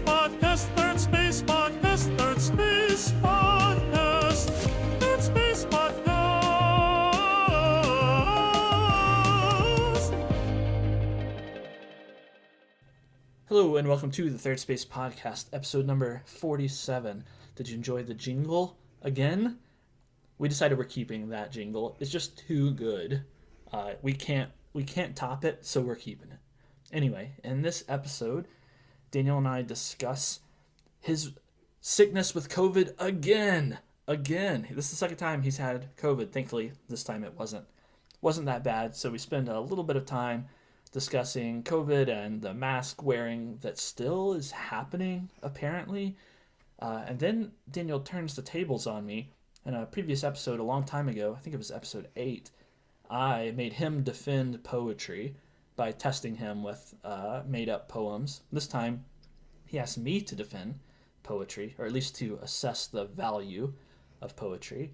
Space Podcast, Third Space Podcast, Third Space Podcast, Third Space Podcast. Hello and welcome to the Third Space Podcast, episode number 47. Did you enjoy the jingle again? We decided we're keeping that jingle. It's just too good. We can't top it, so we're keeping it. Anyway, in this episode, Daniel and I discuss his sickness with COVID again. This is the second time he's had COVID. Thankfully, this time it wasn't that bad. So we spend a little bit of time discussing COVID and the mask wearing that still is happening, apparently. And then Daniel turns the tables on me. In a previous episode a long time ago, I think it was episode 8, I made him defend poetry by testing him with made-up poems. This time, he asked me to defend poetry, or at least to assess the value of poetry.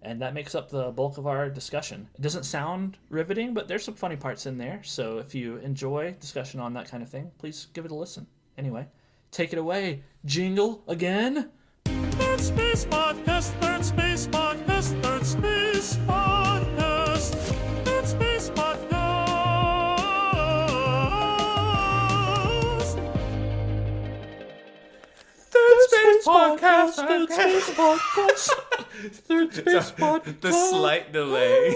And that makes up the bulk of our discussion. It doesn't sound riveting, but there's some funny parts in there. So if you enjoy discussion on that kind of thing, please give it a listen. Anyway, take it away. Jingle again. Third Space Podcast, Third Space Podcast, Third Space Podcast, Third Space Podcast. Third Space Podcast, Third Space Podcast, Third Space Podcast. The slight delay.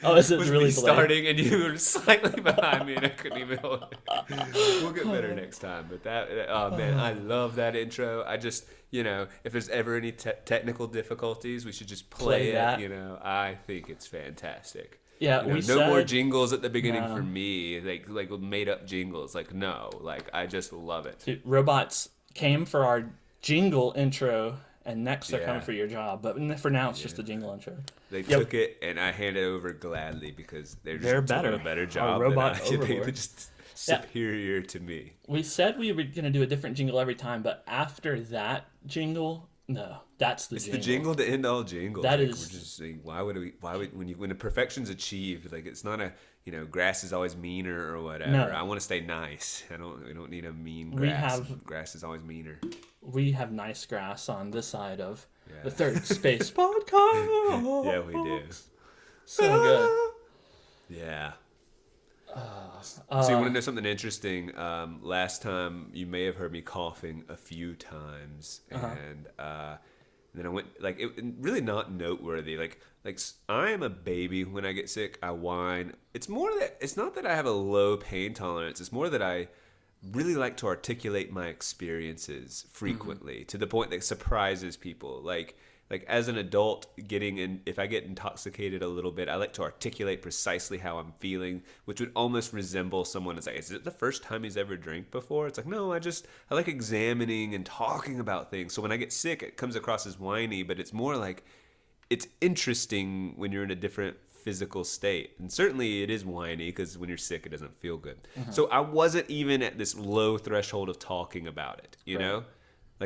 Oh, is it was really me delayed? starting and you were slightly behind me and I couldn't even hold it. We'll get better next time. But oh man, I love that intro. I just, if there's ever any technical difficulties, we should just play that. it. I think it's fantastic. Yeah, no more jingles at the beginning for me, like made up jingles. I just love it. Dude, robots came for our jingle intro, and next they're coming for your job. But for now, it's just a jingle intro. They took it, and I handed it over gladly because they're doing a better job. Robot than I. overlord. They're just superior to me. We said we were going to do a different jingle every time, but after that jingle, no, that's the jingle. It's the jingle to end all jingles. That We're is. just saying, why would when the perfection's achieved, it's not a, grass is always meaner or whatever. No. I want to stay nice. We don't need a mean grass. Grass is always meaner. We have nice grass on this side of the Third Space Podcast. Yeah, we do. So good. Yeah. So you want to know something interesting? Last time you may have heard me coughing a few times, and then I went really not noteworthy. Like I am a baby when I get sick. I whine. It's not that I have a low pain tolerance. It's more that I really like to articulate my experiences frequently to the point that surprises people. Like as an adult, if I get intoxicated a little bit, I like to articulate precisely how I'm feeling, which would almost resemble someone that's like, is it the first time he's ever drank before? It's like, no, I like examining and talking about things. So when I get sick, it comes across as whiny, but it's more like it's interesting when you're in a different physical state. And certainly it is whiny because when you're sick, it doesn't feel good. So I wasn't even at this low threshold of talking about it, you know?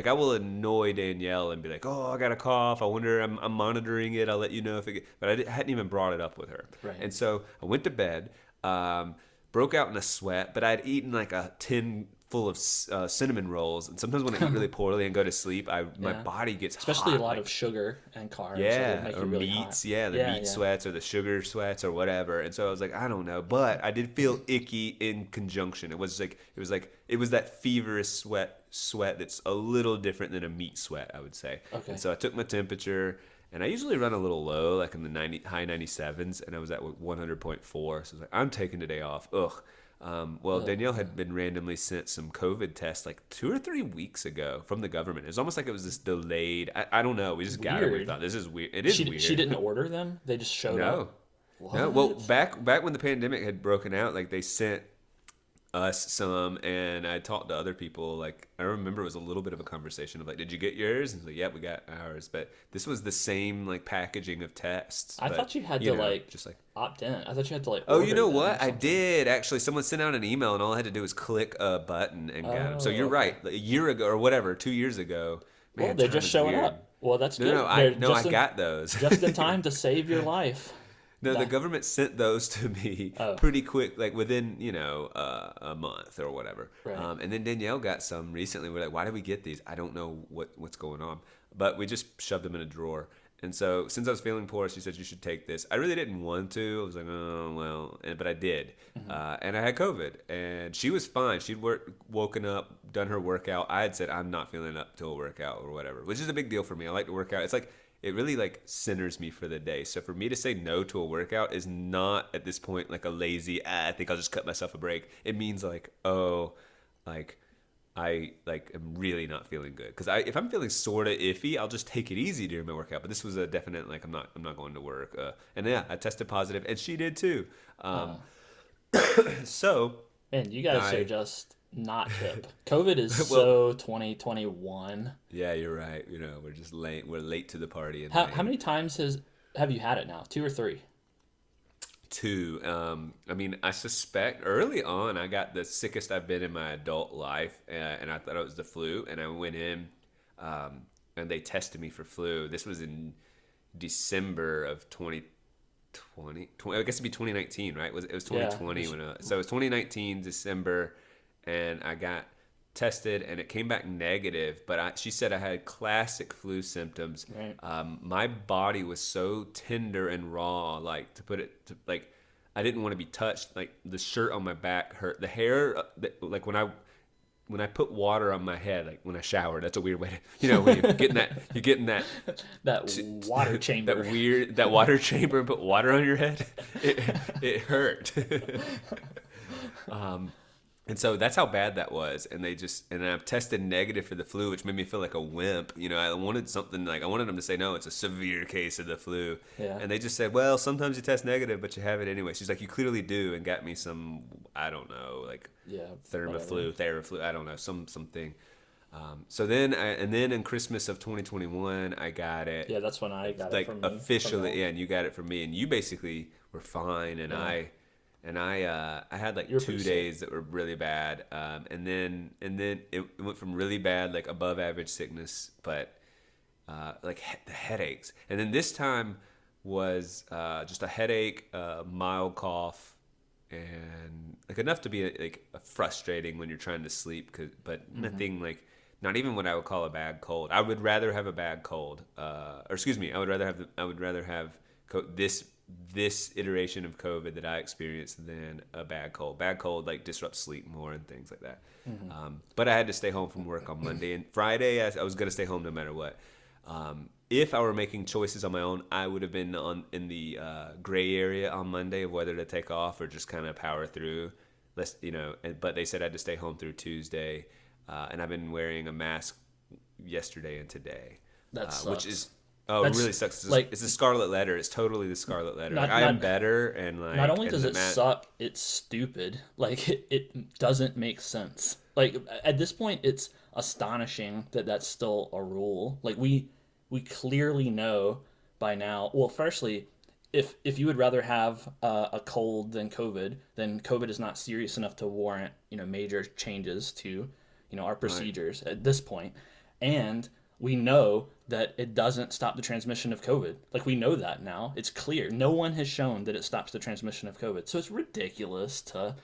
I will annoy Danielle and be like, oh, I got a cough. I wonder, I'm monitoring it. I'll let you know if it but I hadn't even brought it up with her. Right. And so I went to bed, broke out in a sweat, but I'd eaten a tin full of cinnamon rolls. And sometimes when I eat really poorly and go to sleep, my body gets especially hot. a lot of sugar and carbs. Yeah, make or you really meats. Hot. The meat sweats or the sugar sweats or whatever. And so I was like, I don't know, but I did feel icky in conjunction. It was that feverish sweat that's a little different than a meat sweat, I would say. Okay. And so I took my temperature, and I usually run a little low, in the high 97s, and I was at 100.4. So I was like, I'm taking today off. Ugh. Danielle had been randomly sent some COVID tests 2 or 3 weeks ago from the government. It was almost like it was this delayed. I don't know. We just got it. We thought this is weird. It is weird. She didn't order them. They just showed up. What? No. Well, back when the pandemic had broken out, they sent us some, and I talked to other people. I remember it was a little bit of a conversation of did you get yours? And yeah, we got ours. But this was the same packaging of tests. I thought you had to opt in. I thought you had to Oh, you know what? I did actually. Someone sent out an email, and all I had to do was click a button and got them. So you're right. A year ago or whatever, 2 years ago. Man, they're just showing up. Well, that's good. No, I got those just in time to save your life. No, the government sent those to me pretty quick, like within, a month or whatever. Right. And then Danielle got some recently. We're like, why did we get these? I don't know what's going on. But we just shoved them in a drawer. And so since I was feeling poor, she said, you should take this. I really didn't want to. I was like, oh, well, but I did. And I had COVID. And she was fine. She'd woken up, done her workout. I had said, I'm not feeling up to a workout or whatever, which is a big deal for me. I like to work out. It's like, it really like centers me for the day. So for me to say no to a workout is not at this point like a lazy, I think I'll just cut myself a break. It means like, oh, like I like am really not feeling good. Because if I'm feeling sort of iffy, I'll just take it easy during my workout. But this was a definite like I'm not going to work. And yeah, I tested positive, and she did too. So man, you guys are just not hip. COVID is so 2021. Yeah, you're right. We're just late. We're late to the party. How many times have you had it now? 2 or 3? 2. I mean, I suspect early on I got the sickest I've been in my adult life, and I thought it was the flu. And I went in, and they tested me for flu. This was in December of 2020. I guess it'd be 2019, right? It was 2020 so it was 2019 December, and I got tested and it came back negative. But she said I had classic flu symptoms. Right. My body was so tender and raw, like I didn't want to be touched. Like the shirt on my back hurt. The hair, like when I put water on my head, like when I showered, that's a weird way to, when you're getting that water chamber, that water chamber, and put water on your head. It hurt. And so that's how bad that was. And I've tested negative for the flu, which made me feel like a wimp. I wanted something I wanted them to say, no, it's a severe case of the flu. Yeah. And they just said, well, sometimes you test negative, but you have it anyway. She's like, you clearly do, and got me some, I don't know, like Theraflu, I don't know, something. So then in Christmas of 2021, I got it. Yeah, that's when I got it from officially. Yeah, and you got it from me, and you basically were fine, and I had like 2 days that were really bad, and then it went from really bad, like above average sickness, but like the headaches, and then this time was just a headache, mild cough, and like enough to be like frustrating when you're trying to sleep, but nothing like, not even what I would call a bad cold. I would rather have a bad cold, or excuse me, I would rather have this iteration of COVID that I experienced than a bad cold. Bad cold like disrupts sleep more and things like that. But I had to stay home from work on Monday and Friday. I was going to stay home no matter what. If I were making choices on my own, I would have been in the gray area on Monday of whether to take off or just kind of power through. But they said I had to stay home through Tuesday, and I've been wearing a mask yesterday and today. That sucks. Which is. Oh, it really sucks. It's the Scarlet Letter. It's totally the Scarlet Letter. I am better, and like. Not only does it suck, it's stupid. Like it doesn't make sense. Like at this point, it's astonishing that that's still a rule. Like we clearly know by now. Well, firstly, if you would rather have a cold than COVID, then COVID is not serious enough to warrant major changes to our procedures at this point, and we know that it doesn't stop the transmission of COVID. Like, we know that now. It's clear. No one has shown that it stops the transmission of COVID. So it's ridiculous to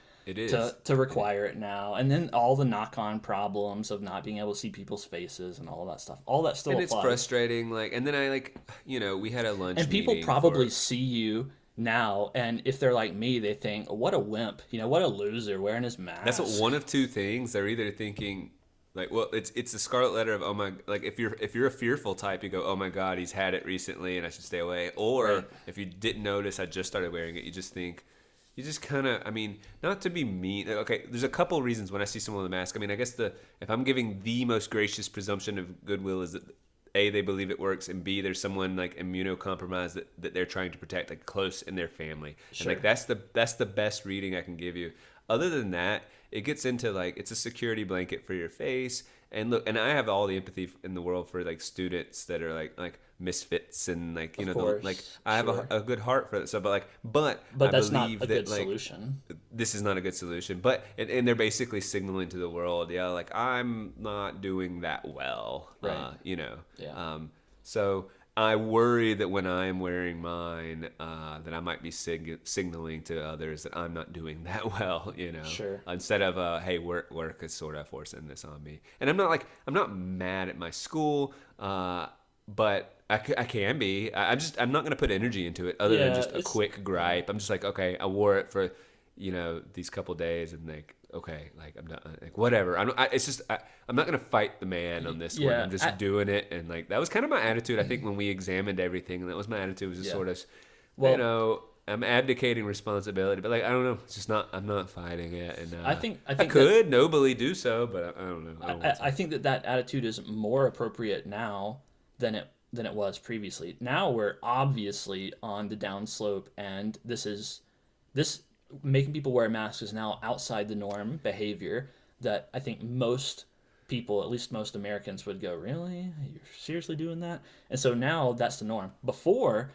require it now. And then all the knock-on problems of not being able to see people's faces and all that stuff. All that still applies. And it's frustrating. And then I we had a lunch and people probably see you now, and if they're like me, they think, what a wimp. What a loser wearing his mask. That's one of two things. They're either thinking... it's the Scarlet Letter of, oh my, like if you're a fearful type, you go, oh my God, he's had it recently and I should stay away. Or if you didn't notice, I just started wearing it, you just kind of, I mean, not to be mean. Okay, there's a couple reasons when I see someone with a mask. I mean, I guess if I'm giving the most gracious presumption of goodwill is that A, they believe it works, and B, there's someone like immunocompromised that they're trying to protect, like close in their family. Sure. And like that's the best reading I can give you. Other than that, it gets into like it's a security blanket for your face. And look, and I have all the empathy in the world for like students that are like misfits and like I have a good heart for that stuff. But I that's believe not a good solution. This is not a good solution. But and they're basically signaling to the world, like I'm not doing that well. Right. Yeah. So I worry that when I'm wearing mine, that I might be signaling to others that I'm not doing that well, you know. Sure. Instead of hey, work is sort of forcing this on me, and I'm not mad at my school, but I can be. I'm not gonna put energy into it other than Yeah, just a quick gripe. I'm just like, okay, I wore it for, these couple days, and like, okay, like I'm not like whatever. I'm not gonna fight the man on this one. yeah, I'm just doing it, and like that was kind of my attitude. I think when we examined everything, and that was my attitude. Was just yeah. sort of, Well, I'm abdicating responsibility, but like I don't know. It's just not. I'm not fighting it, and I I think that could nobly do so, but I don't know. I don't want to. I think that attitude is more appropriate now than it was previously. Now we're obviously on the downslope, and this making people wear masks is now outside the norm behavior that I think most people, at least most Americans, would go, really? You're seriously doing that? And so now that's the norm. Before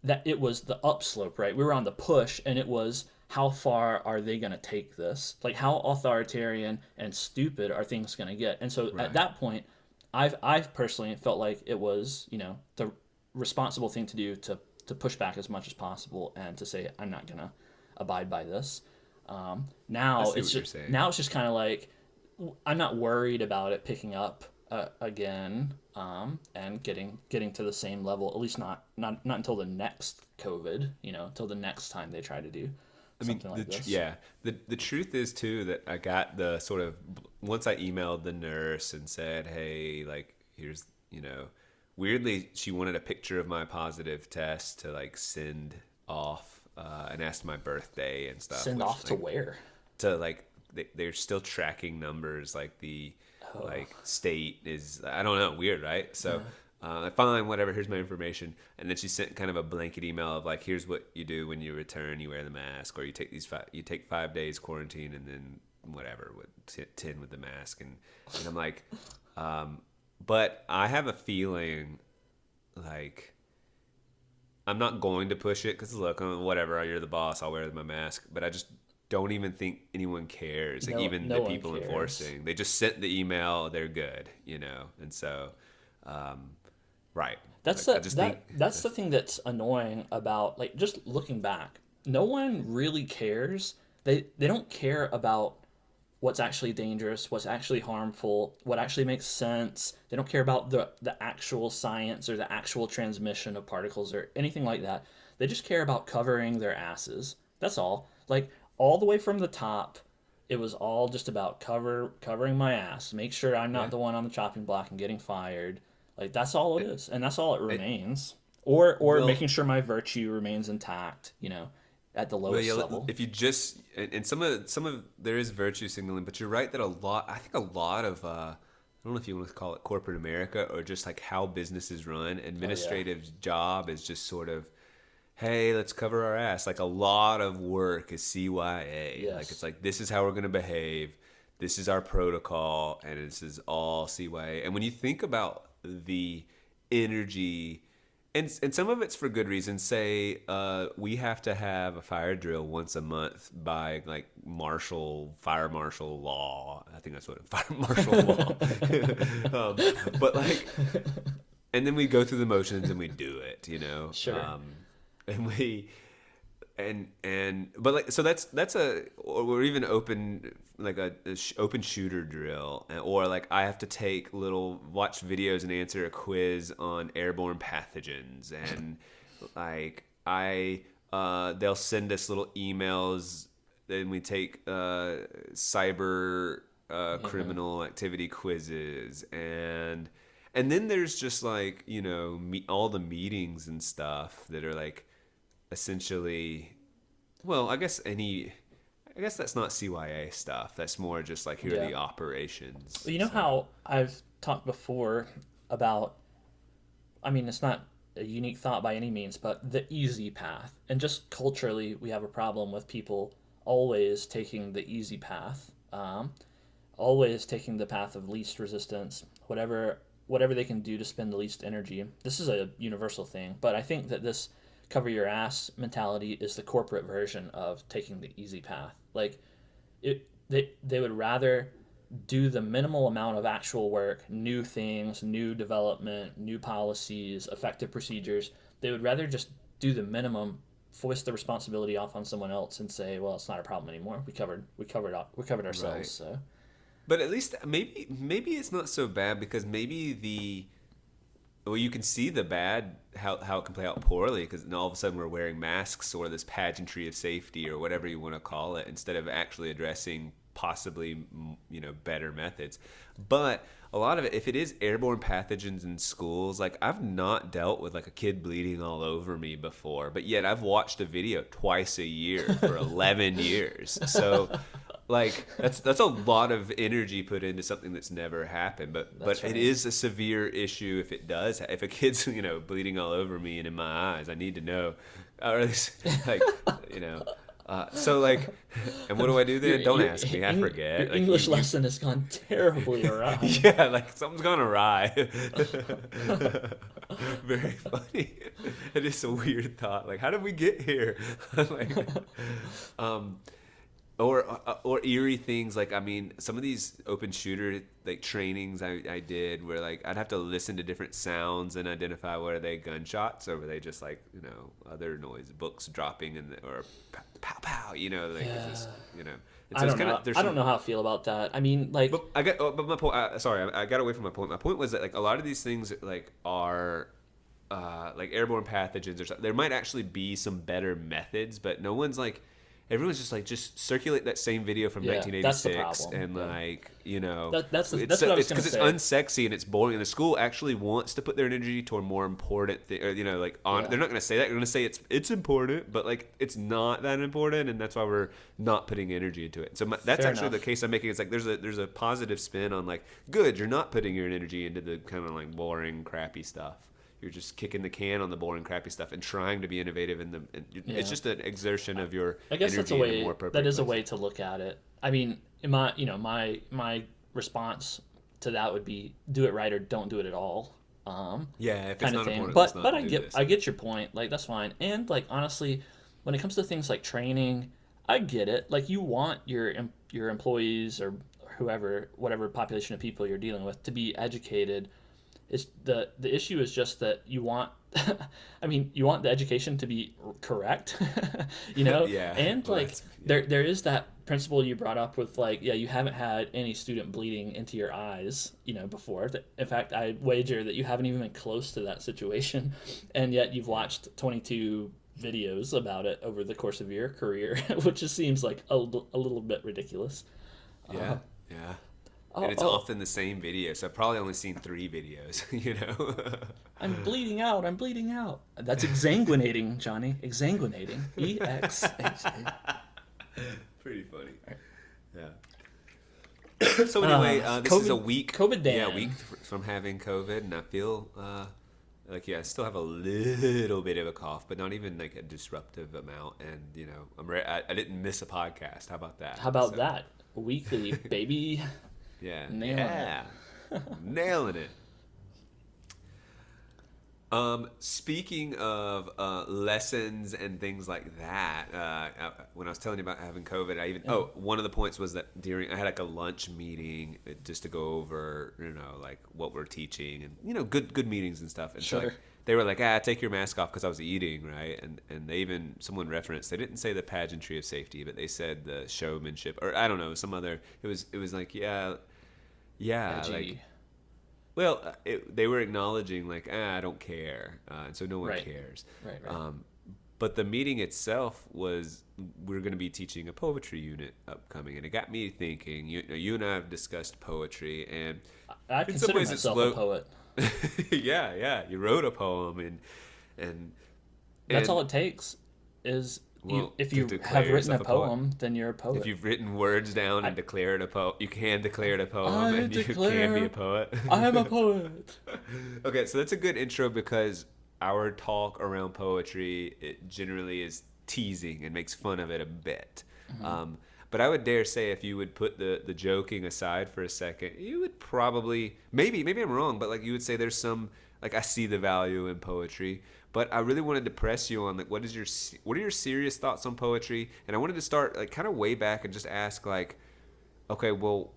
that, it was the upslope, right? We were on the push, and it was how far are they going to take this? Like, how authoritarian and stupid are things going to get? And so at Right. that point, I've personally felt like it was, the responsible thing to do to push back as much as possible and to say I'm not gonna abide by this. I Now see it's what you're just saying. now it's just kind of like I'm not worried about it picking up again, and getting to the same level. At least not until the next COVID. Until the next time they try to do I mean, something like this. yeah, the truth is too that I got the sort of once I emailed the nurse and said, hey, like here's weirdly she wanted a picture of my positive test to like send off, and asked my birthday and stuff, Send which off to like where? to like they're still tracking numbers like the like state is, I don't know, weird, right? So fine, whatever, here's my information. And then she sent kind of a blanket email of like, here's what you do when you return: you wear the mask, or you take 5 days quarantine, and then whatever with 10 with the mask. And I'm like, but I have a feeling like I'm not going to push it because look, whatever, you're the boss, I'll wear my mask. But I just don't even think anyone cares. Like No, even no the one people cares. enforcing, they just sent the email, they're good, And so, right. That's Like I the just think that's the thing that's annoying about, like, just looking back. No one really cares. They don't care about what's actually dangerous, what's actually harmful, what actually makes sense. They don't care about the actual science or the actual transmission of particles or anything like that. They just care about covering their asses. That's all. Like, all the way from the top, it was all just about covering my ass. Make sure I'm not yeah. the one on the chopping block and getting fired. Like, that's all it is, and that's all it It, remains. Or well, making sure my virtue remains intact, at the well, lowest yeah. level. If you just and some of there is virtue signaling, but you're right that I think a lot of I don't know if you want to call it corporate America or just like how businesses run. Oh yeah. Administrative job is just sort of, hey, let's cover our ass. Like a lot of work is CYA. Like it's Yes. like this is how we're gonna behave. This is our protocol, and this is all CYA. And when you think about the energy, and some of it's for good reason. Say we have to have a fire drill once a month by like fire marshal law. I think that's what fire marshal law. But like, and then we go through the motions and we do it. Sure. And we but like so that's a or even open like open shooter drill, or like I have to watch videos and answer a quiz on airborne pathogens, and like they'll send us little emails, then we take cyber Yeah. criminal activity quizzes, and then there's just like all the meetings and stuff that are like essentially, well, I guess that's not CYA stuff. That's more just like here are Yeah. the operations. Well, you know So how I've talked before about, I mean, it's not a unique thought by any means, but the easy path. And just culturally, we have a problem with people always taking the easy path, always taking the path of least resistance, whatever they can do to spend the least energy. This is a universal thing, but I think that this cover your ass mentality is the corporate version of taking the easy path. Like, they would rather do the minimal amount of actual work, new things, new development, new policies, effective procedures. They would rather just do the minimum, foist the responsibility off on someone else, and say, "Well, it's not a problem anymore. We covered Right. ourselves." So But at least maybe it's not so bad because maybe you can see the bad how it can play out poorly because all of a sudden we're wearing masks or this pageantry of safety or whatever you want to call it instead of actually addressing possibly better methods. But a lot of it, if it is airborne pathogens in schools, like I've not dealt with like a kid bleeding all over me before, but yet I've watched a video twice a year for 11 years. So like that's a lot of energy put into something that's never happened, but That's it right. is a severe issue if a kid's bleeding all over me and in my eyes. I need to know, or at least like you know so like, and what do I do then? Don't ask me, I forget. Your Like English lesson has gone terribly awry. yeah, like something's gone awry. Very funny. It is a weird thought, like how did we get here? Like or eerie things, like I mean some of these open shooter like trainings I did where like I'd have to listen to different sounds and identify were they gunshots or were they just like other noise, books dropping or pow pow like Yeah. it's just I don't kinda, know. there's I some, don't know how I feel about that. I mean, like, but my point, sorry, I got away from my point. My point was that like a lot of these things like are like airborne pathogens or something. There might actually be some better methods, but no one's like, everyone's just like, just circulate that same video from yeah, that's the 1986 problem. and Yeah. like That's it's what I was it's gonna because it's say. unsexy and it's boring, and the school actually wants to put their energy toward more important thing, or like on. Yeah. They're not going to say that. They're going to say it's important, but like it's not that important, and that's why we're not putting energy into it. So that's Fair actually enough. the case I'm making. It's like there's a positive spin on like, good, you're not putting your energy into the kind of like boring, crappy stuff. You're just kicking the can on the boring, crappy stuff and trying to be innovative Yeah. it's just an exertion of your I guess energy that's a in a way. more appropriate That is a place. way to look at it. I mean, my response to that would be do it right or don't do it at all. Yeah, if it's Kind of not thing. important, let's But not I do get this. I get your point. Like that's fine. And like honestly, when it comes to things like training, I get it. Like you want your employees or whatever population of people you're dealing with to be educated. It's the issue is just that you want I mean, you want the education to be correct, Yeah, and well, like there is that principle you brought up with like, yeah, you haven't had any student bleeding into your eyes, before. In fact, I wager that you haven't even been close to that situation, and yet you've watched 22 videos about it over the course of your career, which just seems like a little bit ridiculous. Yeah, yeah. Oh, And it's oh, often the same video, so I've probably only seen 3 videos. I'm bleeding out. I'm bleeding out. That's exsanguinating, Johnny. Exsanguinating. EX. Pretty funny. Yeah. So anyway, this is a week. COVID Dan. Yeah, a week from having COVID, and I feel like I still have a little bit of a cough, but not even like a disruptive amount. And I didn't miss a podcast. How about that? How about So, that? Weekly, baby. Yeah. Nailing yeah. Nailing it. Speaking of lessons and things like that, when I was telling you about having COVID, one of the points was that I had like a lunch meeting just to go over, like what we're teaching and good meetings and stuff. And so Sure. like, they were like, take your mask off because I was eating, right? And someone referenced, they didn't say the pageantry of safety, but they said the showmanship, or I don't know, some other. It was like Edgy. like. Well, they were acknowledging like, I don't care, and so no one Right. cares. Right. But the meeting itself was, we're going to be teaching a poetry unit upcoming, and it got me thinking. You and I have discussed poetry, and I in some consider ways it's myself a poet. yeah, you wrote a poem, and That's all it takes. Is Well, if to you declare have written a yourself a poet. poem, then you're a poet. if you've written words down and declared a poem, you can declare it a poem, I and you can be a poet. I am a poet. Okay, so that's a good intro because our talk around poetry, it generally is teasing and makes fun of it a bit. But I would dare say if you would put the joking aside for a second, you would probably, maybe I'm wrong, but like you would say there's some, like I see the value in poetry. But I really wanted to press you on like what are your serious thoughts on poetry? And I wanted to start like kind of way back and just ask like, okay, well,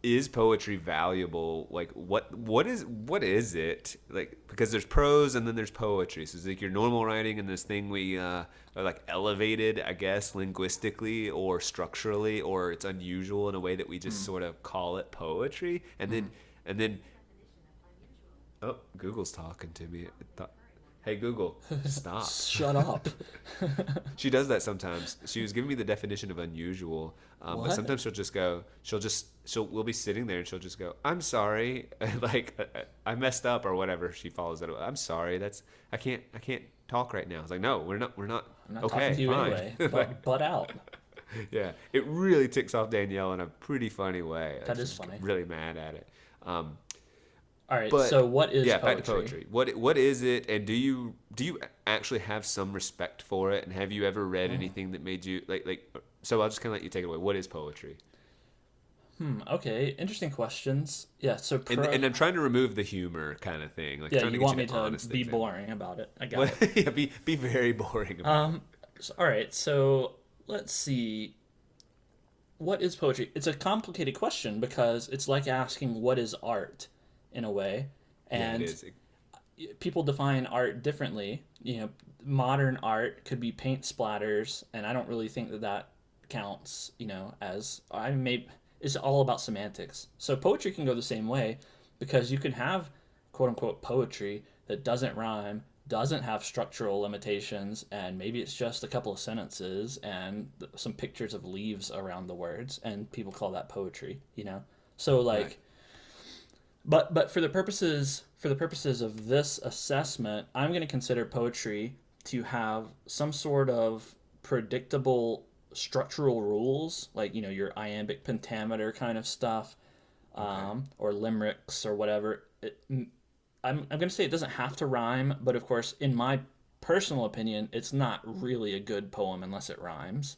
is poetry valuable? Like what is it? Like, because there's prose and then there's poetry. So it's like your normal writing and this thing we are like elevated, I guess, linguistically or structurally, or it's unusual in a way that we just sort of call it poetry. And then oh, Google's talking to me. Hey Google, stop. Shut up. She does that sometimes. She was giving me the definition of unusual, but What? sometimes we'll be sitting there and she'll just go, "I'm sorry," like I messed up or whatever. She follows that up. "I'm sorry. I can't talk right now." It's like, no, we're not. I'm not Okay, talking to you fine. anyway. Butt out. Yeah, it really ticks off Danielle in a pretty funny way. Like, That is she's funny. really mad at it. All right. But So what is yeah, poetry? back to poetry. What is it, and do you actually have some respect for it? And have you ever read anything that made you like? So I'll just kind of let you take it away. What is poetry? Okay. Interesting questions. Yeah. So And I'm trying to remove the humor kind of thing. Like yeah, trying you to want get me you to to honest be things. boring about it? I got it. Yeah, be very boring about it. All right. So let's see. What is poetry? It's a complicated question because it's like asking what is art, in a way, Yeah, and it is. people define art differently. Modern art could be paint splatters, and I don't really think that counts. As it's all about semantics. So poetry can go the same way, because you can have quote unquote poetry that doesn't rhyme, doesn't have structural limitations, and maybe it's just a couple of sentences and some pictures of leaves around the words, and people call that poetry. So like. Right. But for the purposes of this assessment, I'm going to consider poetry to have some sort of predictable structural rules, like your iambic pentameter kind of stuff, or limericks or whatever. I'm going to say it doesn't have to rhyme, but of course, in my personal opinion, it's not really a good poem unless it rhymes.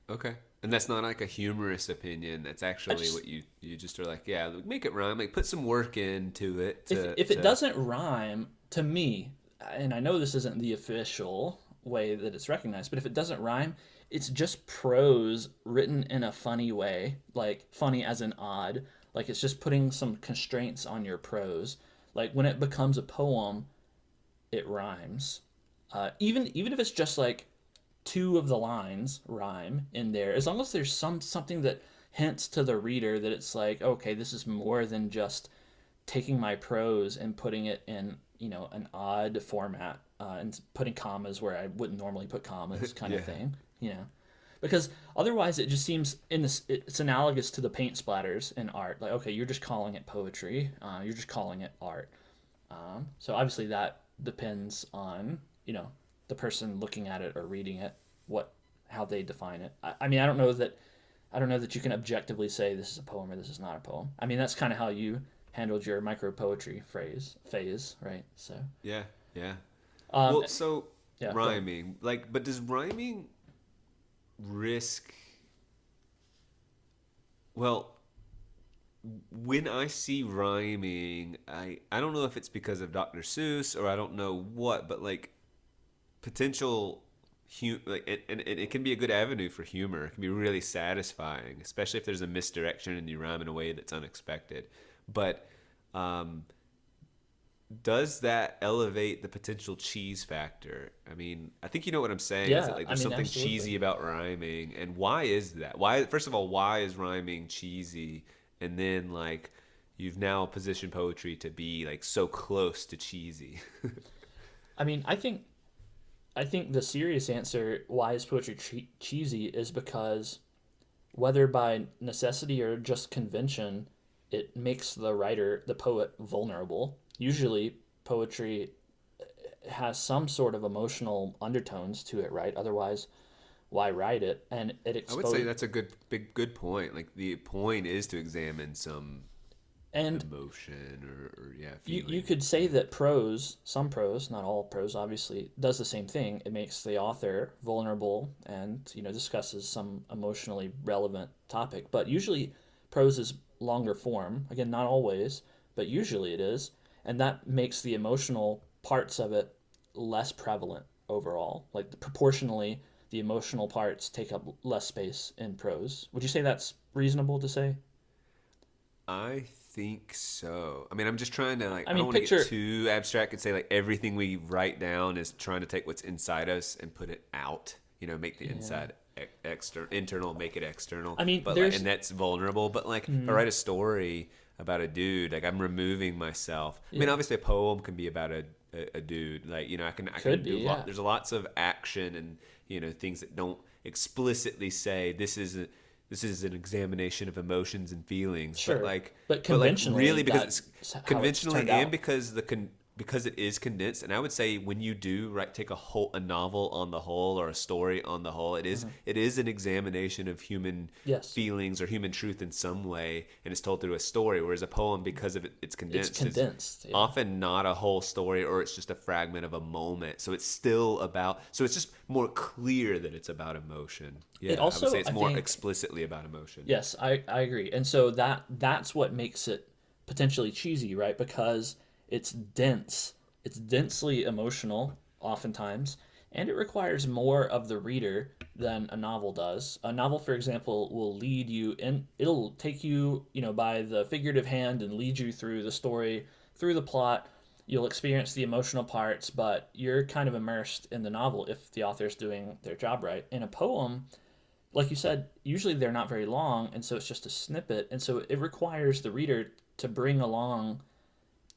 Okay. And that's not like a humorous opinion. That's actually what you just are like, yeah, make it rhyme. Like put some work into it. If it doesn't rhyme, to me, and I know this isn't the official way that it's recognized, but if it doesn't rhyme, it's just prose written in a funny way, like funny as in odd. Like it's just putting some constraints on your prose. Like when it becomes a poem, it rhymes. Even if it's just like two of the lines rhyme in there, as long as there's something that hints to the reader that it's like, okay, this is more than just taking my prose and putting it in an odd format, and putting commas where I wouldn't normally put commas, kind of thing. Because otherwise it just seems it's analogous to the paint splatters in art. Like, okay, you're just calling it poetry, you're just calling it art. So obviously that depends on the person looking at it or reading it, how they define it. I mean, I don't know that you can objectively say this is a poem or this is not a poem. I mean, that's kind of how you handled your micro poetry phase, right? So Yeah. um, So yeah, rhyming, like, but does rhyming risk? Well, when I see rhyming, I don't know if it's because of Dr. Seuss or I don't know what, but like potential like and it can be a good avenue for humor. It can be really satisfying, especially if there's a misdirection and you rhyme in a way that's unexpected. But does that elevate the potential cheese factor? I mean, I think you know what I'm saying. Is yeah. that like I there's mean, something absolutely. cheesy about rhyming, and why is that? First of all, why is rhyming cheesy? And then like you've now positioned poetry to be like so close to cheesy. I mean, I think the serious answer why is poetry cheesy is because whether by necessity or just convention, it makes the poet, vulnerable. Usually, poetry has some sort of emotional undertones to it, right? Otherwise, why write it? And it I would say exposes. that's a good point. Like the point is to examine some And emotion or yeah, you feeling. could say that some prose, not all prose, obviously, does the same thing. It makes the author vulnerable and discusses some emotionally relevant topic. But usually, prose is longer form. Again, not always, but usually it is, and that makes the emotional parts of it less prevalent overall. Like the emotional parts take up less space in prose. Would you say that's reasonable to say? I think so. I mean, I'm just trying to like. I I mean, don't want to picture get too abstract and say like everything we write down is trying to take what's inside us and put it out. Make the yeah. inside internal, make it external. I mean, But like, and that's vulnerable. But like, if I mm, write a story about a dude, like I'm removing myself. I mean, yeah, obviously, a poem can be about a dude. Like I could can do be, yeah. there's lots of action and things that don't explicitly say this is an examination of emotions and feelings, but Sure. like But really conventionally, because it's that's how it's turned conventionally and out. because it is condensed. And I would say when you do take a novel on the whole or a story on the whole, it is an examination of human Yes. feelings or human truth in some way, and it's told through a story. Whereas a poem, because of it's It's condensed, is condensed. Yeah. often not a whole story, or it's just a fragment of a moment. So it's still about. So it's just more clear that it's about emotion. It Yeah, I would say also, it's I more think, explicitly about emotion. yes, I agree. And so that's what makes it potentially cheesy, right? Because it's dense. It's densely emotional oftentimes, and it requires more of the reader than a novel does. A novel, for example, will lead you in it'll take you, by the figurative hand and lead you through the story, through the plot. You'll experience the emotional parts, but you're kind of immersed in the novel if the author's doing their job right. In a poem, like you said, usually they're not very long, and so it's just a snippet, and so it requires the reader to bring along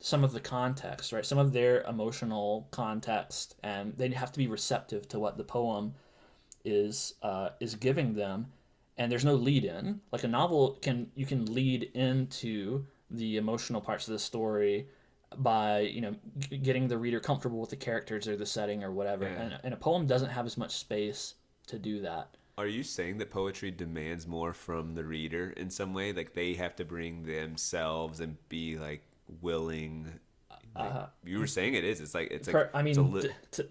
some of the context, right? Some of their emotional context, and they have to be receptive to what the poem is giving them. And there's no lead in. Like a novel you can lead into the emotional parts of the story by getting the reader comfortable with the characters or the setting or whatever. Yeah. And a poem doesn't have as much space to do that. Are you saying that poetry demands more from the reader in some way? Like they have to bring themselves and be like willing. Like Uh, you were saying, it is. It's like I it's a mean,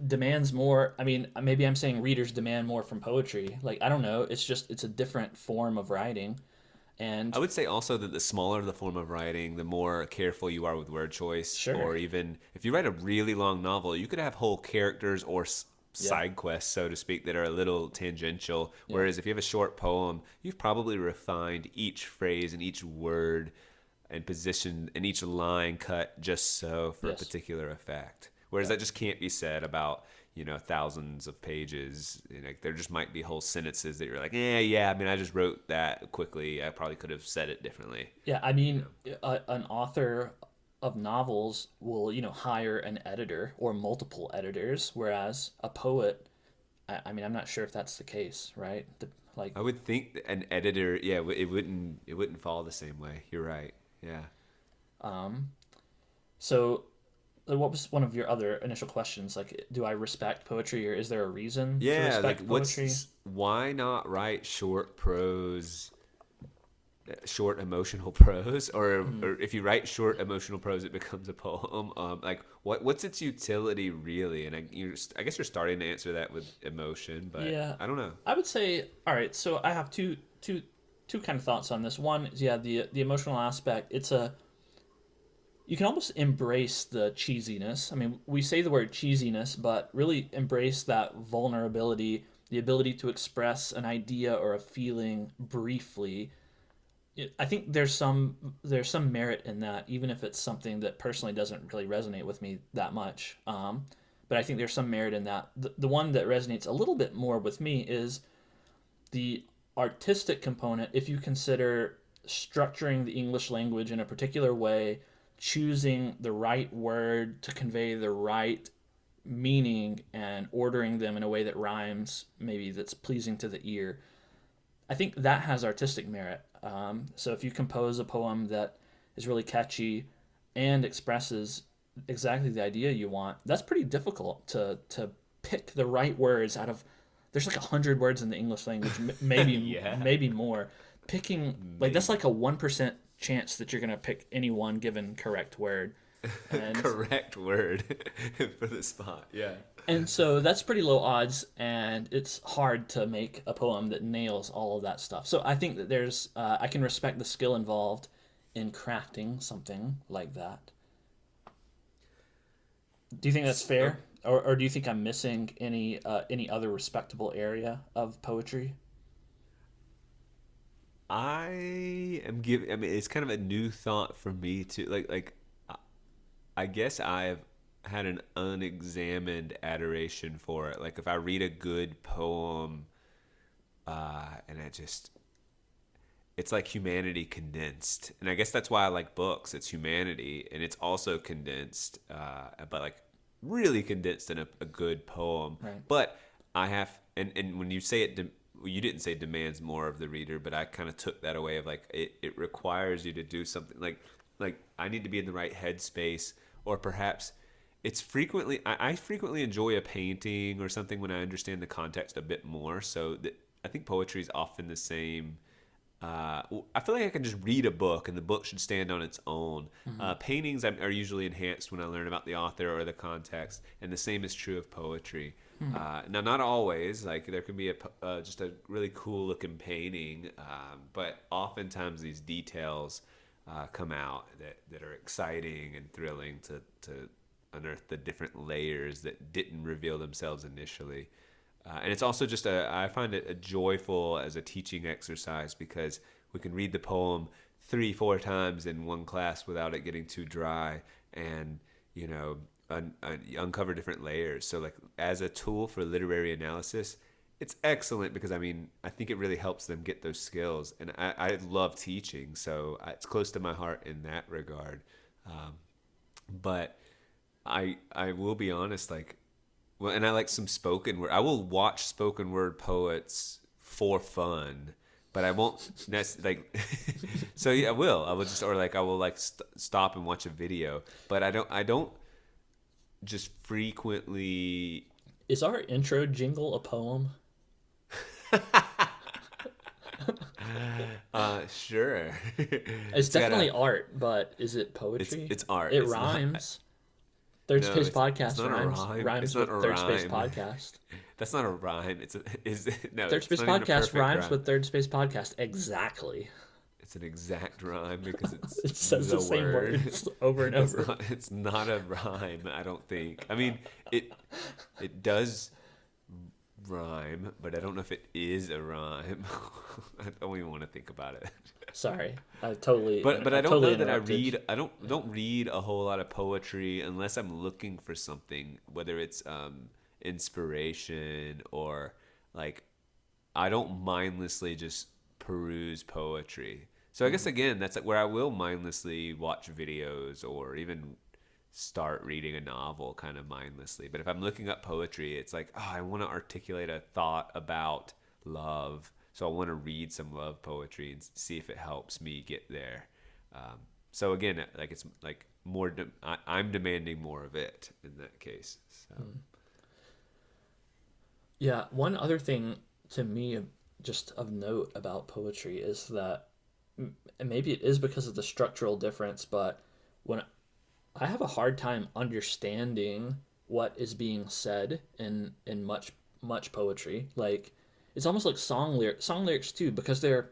demands more. I mean, maybe I'm saying readers demand more from poetry. Like, I don't know. It's a different form of writing. I And would say also that the smaller the form of writing, the more careful you are with word choice. sure. Or even if you write a really long novel, you could have whole characters or Yeah. side quests, so to speak, that are a little tangential. Yeah. Whereas if you have a short poem, you've probably refined each phrase and each word and position and each line cut just so for a Yes. particular effect. Whereas Yeah. that just can't be said about thousands of pages. There just might be whole sentences that you're like, yeah. I mean, I just wrote that quickly. I probably could have said it differently. Yeah. I mean, an author of novels will, hire an editor or multiple editors, whereas a poet, I mean, I'm not sure if that's the case, right? Like, I would think that an editor, yeah, it wouldn't fall the same way. You're right. Yeah. um, so what was one of your other initial questions? Like, do I respect poetry, or is there a reason to Yeah, like respect poetry? why not write short prose, short emotional prose, Mm, or if you write short emotional prose, it becomes a poem. Like what's its utility really? And I guess you're starting to answer that with emotion, but yeah, I don't know. I would say. All right, so I have two kind of thoughts on this. One is, yeah, the emotional aspect. You can almost embrace the cheesiness. I mean, we say the word cheesiness, but really embrace that vulnerability, the ability to express an idea or a feeling briefly. I think there's some merit in that, even if it's something that personally doesn't really resonate with me that much. But I think there's some merit in that. The one that resonates a little bit more with me is the artistic component. If you consider structuring the English language in a particular way, choosing the right word to convey the right meaning, and ordering them in a way that rhymes, maybe that's pleasing to the ear, I think that has artistic merit. So if you compose a poem that is really catchy and expresses exactly the idea you want, that's pretty difficult to pick the right words out of. There's like 100 words in the English language, maybe Yeah, maybe more. Picking like that's like maybe. a 1% chance that you're gonna pick any one given correct word, and Correct word for the spot. Yeah. and so that's pretty low odds, and it's hard to make a poem that nails all of that stuff. So I think that I can respect the skill involved in crafting something like that. Do you think that's Oh, fair, or do you think I'm missing any other respectable area of poetry? I am giving. I mean, it's kind of a new thought for me too. I guess I've had an unexamined adoration for it. Like if I read a good poem, and it's like humanity condensed, and I guess that's why I like books. It's humanity, and it's also condensed, but like really condensed in a good poem. Right. But I have, and when you say it, you didn't say demands more of the reader, but I kind of took that away of like it requires you to do something like I need to be in the right headspace, or perhaps it's frequently I frequently enjoy a painting or something when I understand the context a bit more. So that I think poetry is often the same. I feel like I can just read a book and the book should stand on its own. Paintings are usually enhanced when I learn about the author or the context, and the same is true of poetry. Now, not always. Like there can be just a really cool looking painting, but oftentimes these details come out that are exciting and thrilling to unearth the different layers that didn't reveal themselves initially. And it's also just I find it a joyful as a teaching exercise because we can read the poem 3-4 times in one class without it getting too dry, and uncover different layers. So like as a tool for literary analysis, it's excellent because I mean I think it really helps them get those skills, and I love teaching, so it's close to my heart in that regard. But I will be honest, like. Well, and I like some spoken word. I will watch spoken word poets for fun, but I won't like. So yeah, I will. I will just or like I will like stop and watch a video, but I don't just frequently. Is our intro jingle a poem? Sure. It's definitely art, but is it poetry? It's art. It It's rhymes. Third Space it's Podcast not rhymes a rhyme. rhymes It's with not a Third Space rhyme. Podcast. That's not a rhyme. No. Third It's Space not even a Podcast perfect rhymes rhyme. with Third Space Podcast. Exactly. It's an exact rhyme because it's It says the same word. words over and over. It's not a rhyme, I don't think. I mean, it does rhyme, but I don't know if it is a rhyme. I don't even want to think about it. Sorry, I totally. But I don't totally know that I interrupted. read. I don't read a whole lot of poetry unless I'm looking for something, whether it's inspiration or like I don't mindlessly just peruse poetry. So I guess again, that's where I will mindlessly watch videos or even start reading a novel kind of mindlessly. But if I'm looking up poetry, it's like, oh, I want to articulate a thought about love. So I want to read some love poetry and see if it helps me get there. So again, like it's like more. I'm demanding more of it in that case. So. Yeah, one other thing to me, just of note about poetry is that and maybe it is because of the structural difference, but when I have a hard time understanding what is being said in much poetry, like it's almost like song lyrics too, because they're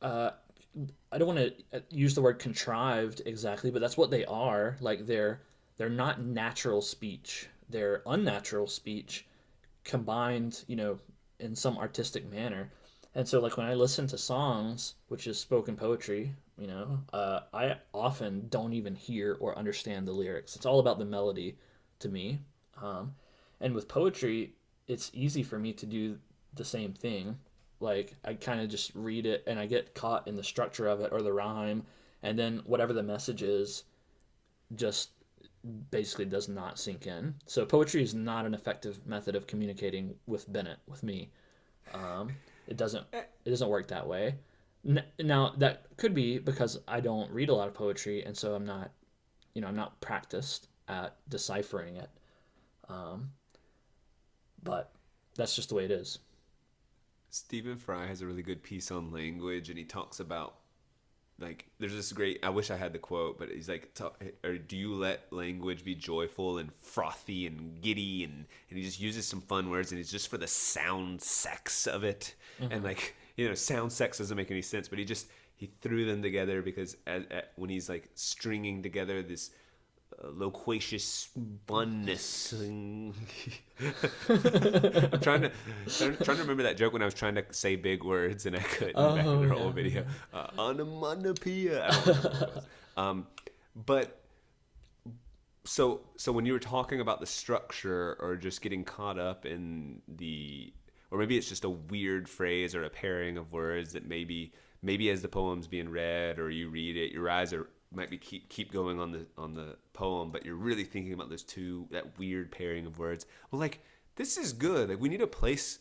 uh, I don't want to use the word contrived exactly, but that's what they are. Like they're not natural speech. They're unnatural speech combined, in some artistic manner. And so like when I listen to songs, which is spoken poetry, I often don't even hear or understand the lyrics. It's all about the melody to me. And with poetry, it's easy for me to do the same thing. Like I kind of just read it and I get caught in the structure of it or the rhyme, and then whatever the message is just basically does not sink in. So poetry is not an effective method of communicating with Bennett, with me. It doesn't work that way. Now that could be because I don't read a lot of poetry, and so I'm not practiced at deciphering it. But that's just the way it is. Stephen Fry has a really good piece on language, and he talks about like there's this great. I wish I had the quote, but he's like, or do you let language be joyful and frothy and giddy, and he just uses some fun words, and it's just for the sound sex of it, and like sound sex doesn't make any sense, but he threw them together because when he's like stringing together this loquacious funness. I'm trying to remember that joke when I was trying to say big words and I couldn't back in the whole video. Onomatopoeia. I don't remember what it was. But so when you were talking about the structure or just getting caught up in or maybe it's just a weird phrase or a pairing of words that maybe as the poem's being read or you read it, your eyes might be keep going on the poem, but you're really thinking about that weird pairing of words. Well, like, this is good. Like, we need a place.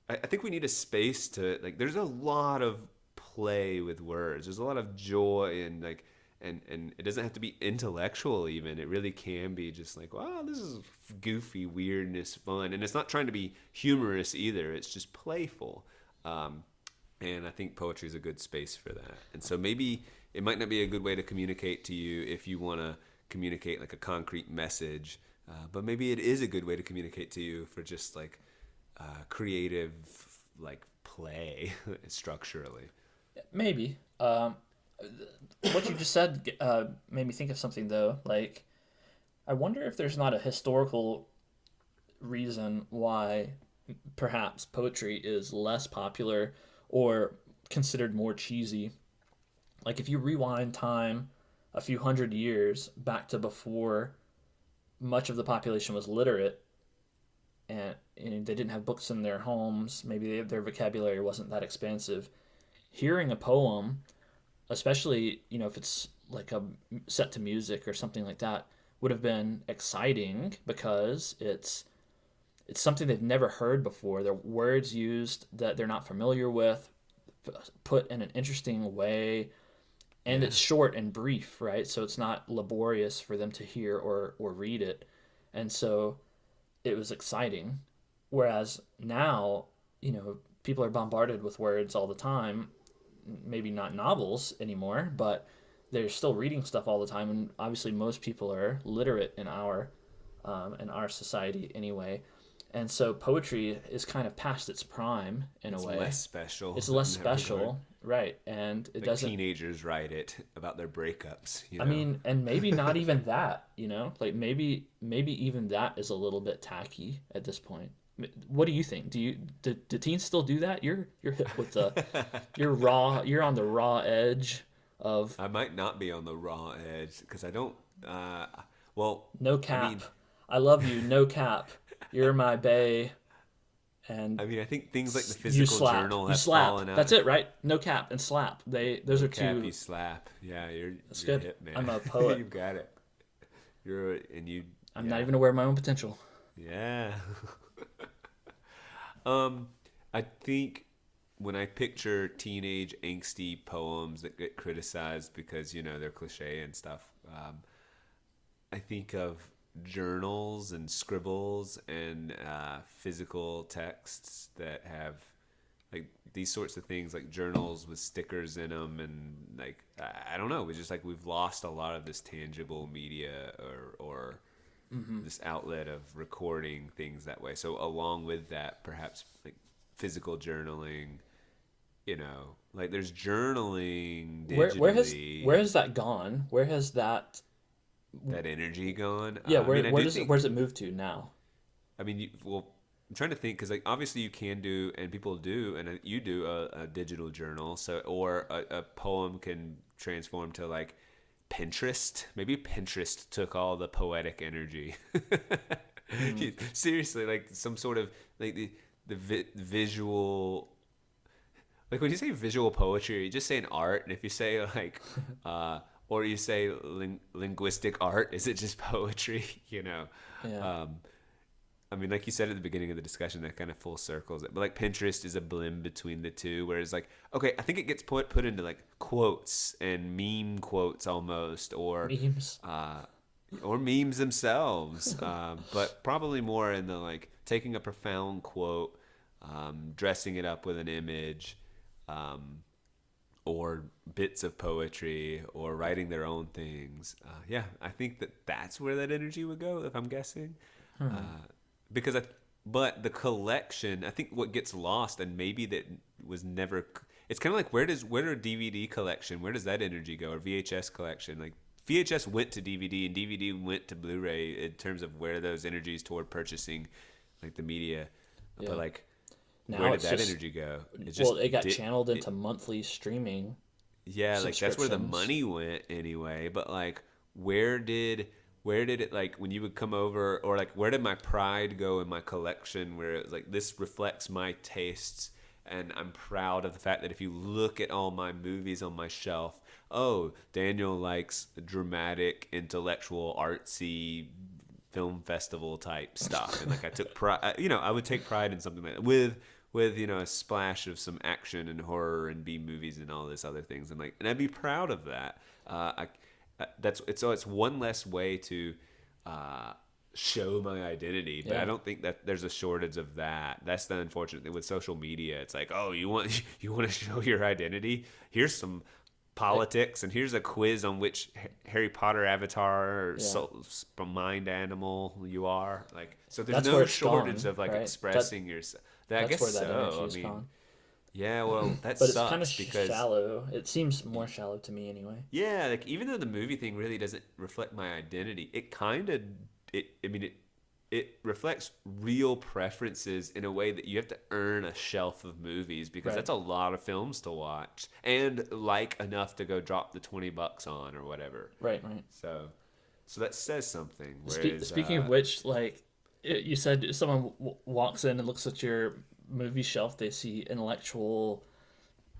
I think we need a space to, like, there's a lot of play with words. There's a lot of joy and like, and it doesn't have to be intellectual even. It really can be just like, wow, this is goofy, weirdness, fun. And it's not trying to be humorous either. It's just playful. And I think poetry is a good space for that. And so maybe it might not be a good way to communicate to you if you want to communicate like a concrete message, but maybe it is a good way to communicate to you for just like creative like play structurally. Maybe. What you just said made me think of something though. Like, I wonder if there's not a historical reason why perhaps poetry is less popular or considered more cheesy. Like, if you rewind time a few hundred years back to before much of the population was literate and they didn't have books in their homes, maybe their vocabulary wasn't that expansive, hearing a poem, especially, if it's like a set to music or something like that, would have been exciting because it's something they've never heard before. They're words used that they're not familiar with, put in an interesting way, and it's short and brief, right? So it's not laborious for them to hear or read it. And so it was exciting. Whereas now, people are bombarded with words all the time. Maybe not novels anymore, but they're still reading stuff all the time. And obviously most people are literate in our society anyway. And so poetry is kind of past its prime in a way. It's less special. It's less special, right? And it doesn't. Teenagers write it about their breakups. I mean, and maybe not even that. Like maybe even that is a little bit tacky at this point. What do you think? Do teens still do that? You're hip with you're on the raw edge of. I might not be on the raw edge because I don't. Well, no cap. I love you. No cap. You're my bae. And I mean, I think things like the physical journal have fallen out. That's it, right? No cap and slap. Those are cap, two. You slap. Yeah, you're good. Hip, man. I'm a poet. You got it. I'm not even aware of my own potential. Yeah. I think when I picture teenage angsty poems that get criticized because they're cliche and stuff, I think of journals and scribbles and physical texts that have like these sorts of things, like journals with stickers in them, and like I don't know, we've lost a lot of this tangible media or this outlet of recording things that way. So along with that, perhaps like physical journaling, like there's journaling digitally. Where has that gone? Where has that energy gone? Yeah, where does it move to now? I mean, I'm trying to think because like obviously you can do, and people do, and you do a digital journal. So or a poem can transform to like Pinterest. Maybe Pinterest took all the poetic energy. Seriously, like some sort of like the visual. Like when you say visual poetry, you just say an art, and if you say like. Or you say linguistic art, is it just poetry? Yeah. I mean, like you said at the beginning of the discussion, that kind of full circles it. But like Pinterest is a blend between the two, whereas like, okay, I think it gets put into like quotes and meme quotes almost, or memes, or memes themselves. But probably more in the like taking a profound quote, dressing it up with an image, or bits of poetry, or writing their own things. Yeah, I think that's where that energy would go, if I'm guessing. But the collection, I think what gets lost, and maybe that was never. It's kind of like where do DVD collection, where does that energy go, or VHS collection? Like VHS went to DVD and DVD went to Blu-ray in terms of where those energies toward purchasing like the media. Yeah. But like, Now where did it's that just, energy go? it got channeled into monthly streaming Yeah, like that's where the subscriptions. money went anyway. But like, where did it, like, when you would come over, or like where did my pride go in my collection where it was like, this reflects my tastes, and I'm proud of the fact that if you look at all my movies on my shelf, oh, Daniel likes dramatic, intellectual, artsy film festival type stuff, and like I took pride, I would take pride in something like that with a splash of some action and horror and B movies and all this other things, and I'd be proud of that. It's one less way to show my identity, but Yeah. I don't think that there's a shortage of that. That's the unfortunate thing with social media. It's like, oh, you want to show your identity? Here's some politics, and here's a quiz on which Harry Potter avatar or mind animal you are. Like, so there's That's where no it's shortage gone, of like right? expressing yourself. I That's guess where that so. energy I is mean, gone. yeah, well, that But it's kind of sucks because shallow. It seems more shallow to me anyway. yeah, like even though the movie thing really doesn't reflect my identity, it kind of it reflects real preferences in a way that you have to earn a shelf of movies, because Right. that's a lot of films to watch and like enough to go drop the $20 on or whatever. Right, right. So that says something. Whereas, Speaking of which, like you said, if someone walks in and looks at your movie shelf, they see intellectual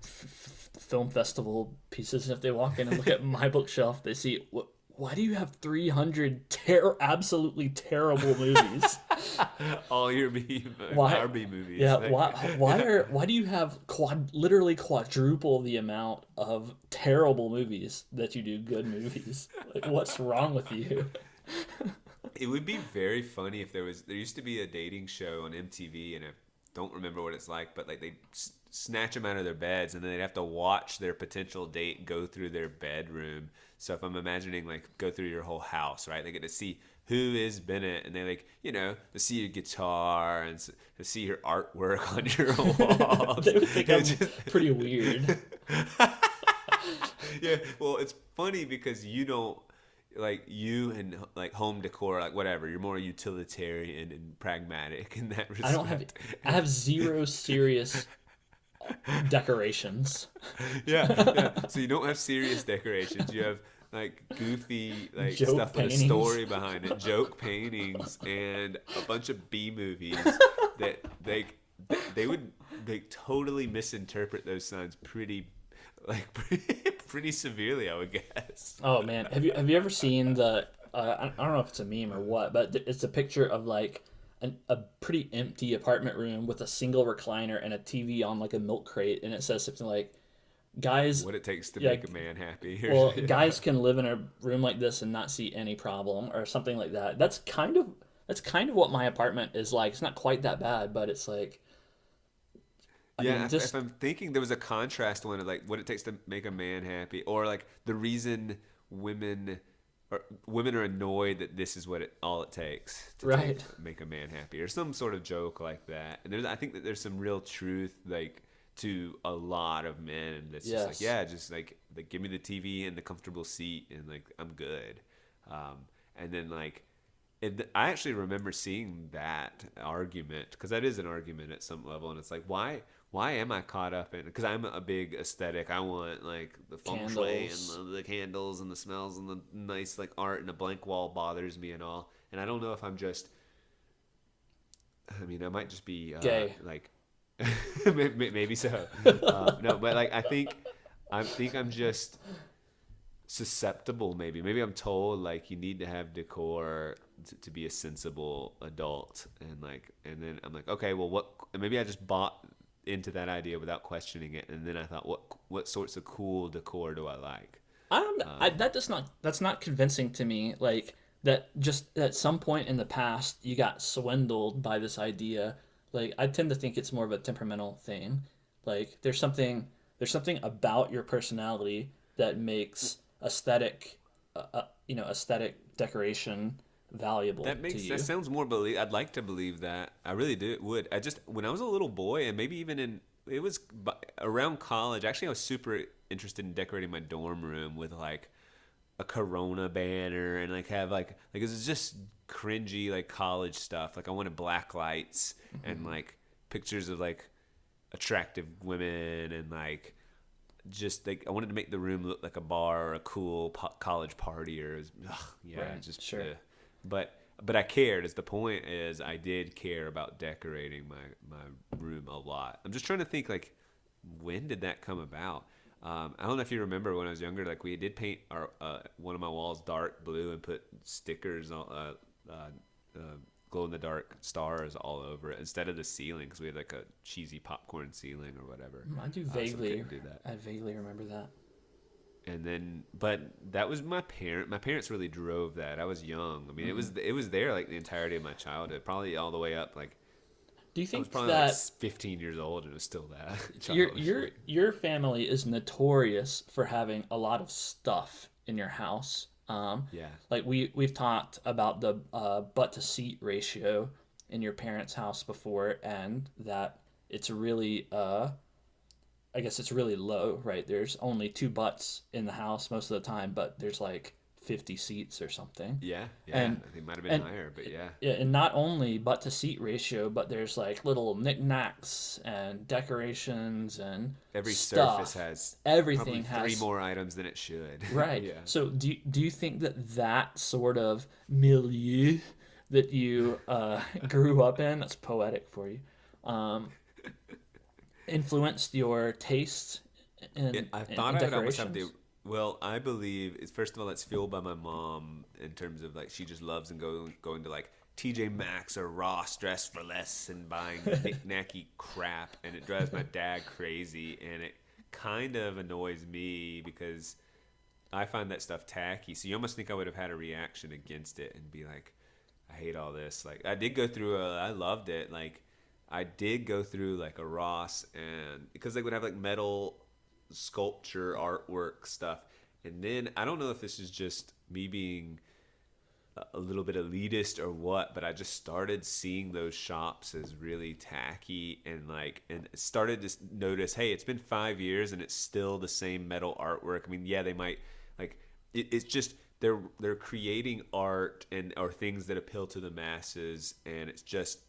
film festival pieces. And if they walk in and look at my bookshelf, they see, why do you have 300 absolutely terrible movies? all your B movies. Yeah, Like- why do you have literally quadruple the amount of terrible movies that you do good movies? Like, what's wrong with you? It would be very funny if there used to be a dating show on MTV, and I don't remember what it's like, but like they snatch them out of their beds, and then they'd have to watch their potential date go through their bedroom. So if I'm imagining, like, go through your whole house, right? They get to see who is Bennett, and they, like, to see your guitar and to see your artwork on your walls. They would think I'm pretty weird. Yeah, well, it's funny because you don't, like, you and like home decor, like whatever, you're more utilitarian and pragmatic in that respect. I have zero serious decorations. Yeah. So you don't have serious decorations. You have like goofy, like Joke stuff paintings. with a story behind it, joke paintings, and a bunch of B movies that they would totally misinterpret those signs pretty severely, I would guess. Oh man, have you ever seen the? I don't know if it's a meme or what, but it's a picture of like a pretty empty apartment room with a single recliner and a TV on like a milk crate, and it says something like, "Guys, What it takes to make a man happy." well, guys can live in a room like this and not see any problem," or something like that. That's kind of what my apartment is like. It's not quite that bad, but it's like. If I'm thinking, there was a contrast one of like what it takes to make a man happy, or like the reason women are annoyed that this is all it takes to make a man happy, or some sort of joke like that. And I think that there's some real truth like to a lot of men that's just like, yeah, just like give me the TV and the comfortable seat and like I'm good. And then like I actually remember seeing that argument, because that is an argument at some level, and it's like, why am I caught up in? Because I'm a big aesthetic. I want like the feng shui and the candles and the smells and the nice like art, and the blank wall bothers me and all. And I don't know if I'm just. I mean, I might just be gay. Like, maybe so. No, but like I think I'm just susceptible. Maybe I'm told like you need to have decor to be a sensible adult, and then I'm like, okay, well, what? Maybe I just bought into that idea without questioning it, and then I thought, what sorts of cool decor do I like? That's not convincing to me. Like that, just at some point in the past, you got swindled by this idea. Like I tend to think it's more of a temperamental thing. Like there's something about your personality that makes aesthetic decoration valuable to you. That sounds more I'd like to believe that. I really would. When I was a little boy, and maybe even it was around college, actually I was super interested in decorating my dorm room with like a Corona banner and like have like it's just cringy like college stuff. Like I wanted black lights and like pictures of like attractive women and like just like I wanted to make the room look like a bar or a cool college party or Right, just sure. but I cared. As the point is, I did care about decorating my room a lot. I'm just trying to think like when did that come about? I don't know if you remember when I was younger, like we did paint our one of my walls dark blue and put stickers on glow in the dark stars all over it instead of the ceiling because we had like a cheesy popcorn ceiling or whatever. I do So we vaguely. couldn't do that. I vaguely remember that. And then, but that was my parent. My parents really drove that. I was young. I mean, it was there like the entirety of my childhood, probably all the way up. Like, Do you I was think probably that like 15 years old and it was still that. your family is notorious for having a lot of stuff in your house? Yeah. Like we've talked about the butt to seat ratio in your parents' house before, and that it's really I guess it's really low, right? There's only 2 butts in the house most of the time, but there's like 50 seats or something. Yeah. And I think it might have been higher, but yeah. yeah, and not only butt to seat ratio, but there's like little knickknacks and decorations and Every stuff. surface has Everything probably has 3 more items than it should. right. Yeah. So do you think that sort of milieu that you grew up in, that's poetic for you, influenced your taste I in thought I would always have decorations? well, I believe it's first of all it's fueled by my mom in terms of like she just loves and going to like TJ Maxx or Ross Dress for Less and buying knick-knacky crap, and it drives my dad crazy, and it kind of annoys me because I find that stuff tacky. So you almost think I would have had a reaction against it and be like, I hate all this. Like I did go through I loved it. Like I did go through like a Ross and because they would have like metal sculpture artwork stuff. And then I don't know if this is just me being a little bit elitist or what, but I just started seeing those shops as really tacky and like and started to notice, hey, it's been 5 years and it's still the same metal artwork. I mean, yeah, they might like it's just they're creating art and or things that appeal to the masses, and it's just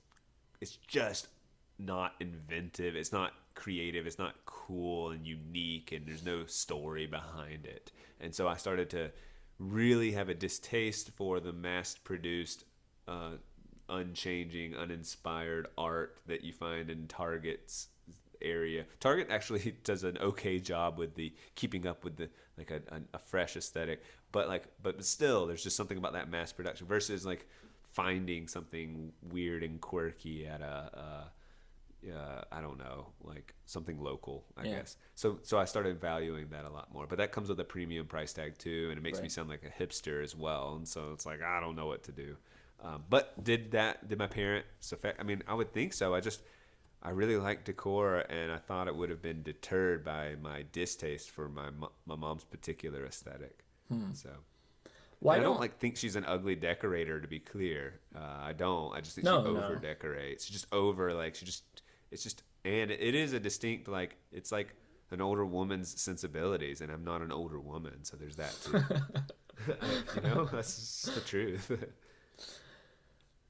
not inventive. It's not creative. It's not cool and unique, and there's no story behind it. And so I started to really have a distaste for the mass-produced, unchanging, uninspired art that you find in Target's area. Target actually does an okay job with the keeping up with the like a fresh aesthetic, but still, there's just something about that mass production versus like finding something weird and quirky at I don't know, like something local, I guess. So I started valuing that a lot more. But that comes with a premium price tag too, and it makes me sound like a hipster as well. And so it's like I don't know what to do. But did my parents affect? I mean, I would think so. I really like decor, and I thought it would have been deterred by my distaste for my mom's particular aesthetic. So. I don't like think she's an ugly decorator. To be clear, I don't. I just think she over decorates. She just over like she just. It's just and it is a distinct like it's like an older woman's sensibilities, and I'm not an older woman, so there's that too. You know, that's just the truth.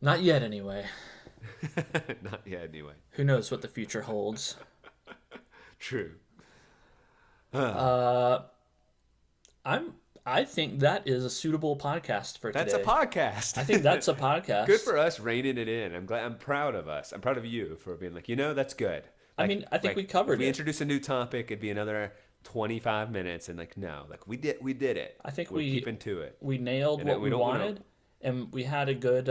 Not yet, anyway. Not yet, anyway. Who knows what the future holds? True. I think that is a suitable podcast for today. That's a podcast. I think that's a podcast. Good for us reining it in. I'm proud of us. I'm proud of you for being like, that's good. Like, I mean, I think we covered it. If we introduce a new topic, it'd be another 25 minutes, and like, no, like we did it. I think we're keeping to it. We nailed what we wanted, and we had a good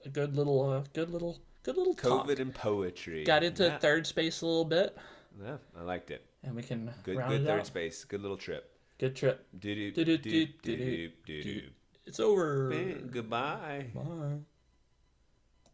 little COVID talk. and poetry. Got into third space a little bit. Yeah, I liked it. And we can good round it third out. space. Good little trip. Good trip. Do. It's over. Goodbye. Bye.